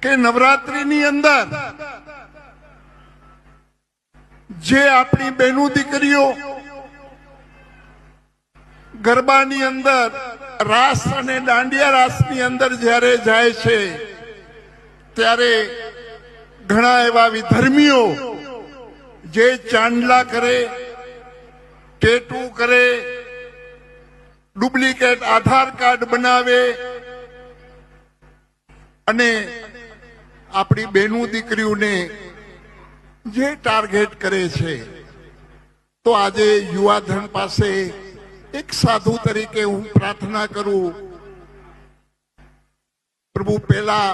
કે નવરાત્રીની અંદર જે આપણી બહેનો દીકરીઓ ગરબાની અંદર રાસ અને દાંડિયા રાસની અંદર જ્યારે જાય છે ત્યારે ઘણા એવા વિધર્મીઓ જે ચાંદલા કરે, ટેટુ કરે, ડુપ્લિકેટ આધાર કાર્ડ બનાવે અને આપણી બહેનો દીકરીઓને જે ટાર્ગેટ કરે છે, તો આજે યુવાધન પાસે એક સાધુ તરીકે હું પ્રાર્થના કરું, પ્રભુ પેલા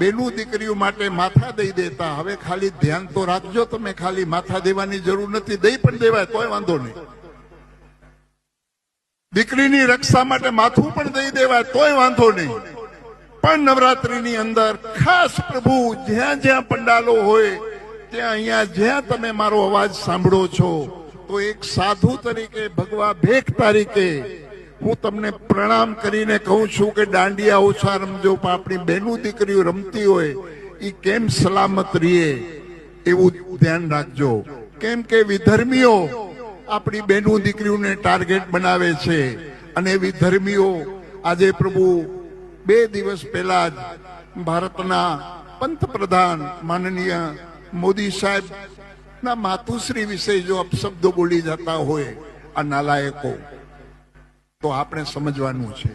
બહેનો દીકરીઓ માટે માથા દઈ દેતા, હવે ખાલી ધ્યાન તો રાખજો, તમે ખાલી માથા દેવાની જરૂર નથી, દઈ પણ દેવાય તોય વાંધો નહીં. દીકરીની રક્ષા માટે માથું પણ દઈ દેવાય તોય વાંધો નહીં. પણ નવરાત્રીની અંદર ખાસ પ્રભુ જ્યાં જ્યાં પંડાલો હોય ત્યાં અહીંયા જ્યાં તમે મારો અવાજ સાંભળો છો, તો એક સાધુ તરીકે, ભગવા ભેખ તરીકે હું તમને પ્રણામ કરીને કહું છું કે દાંડિયા ઓછા રમજો, પણ આપણી બહેનો દીકરીઓ રમતી હોય એ કેમ સલામત રહીએ એવું ધ્યાન રાખજો. કેમ કે વિધર્મીઓ આપણી બહેનો દીકરીઓને ટાર્ગેટ બનાવે છે અને વિધર્મીઓ આજે પ્રભુ 2 દિવસ પહેલા જ ભારતના પંતપ્રધાન માનનીય મોદી સાહેબ ના માતુશ્રી વિશે જો અપશબ્દો બોલી જતા હોય આ નાલાયકો, તો આપણે સમજવાનું છે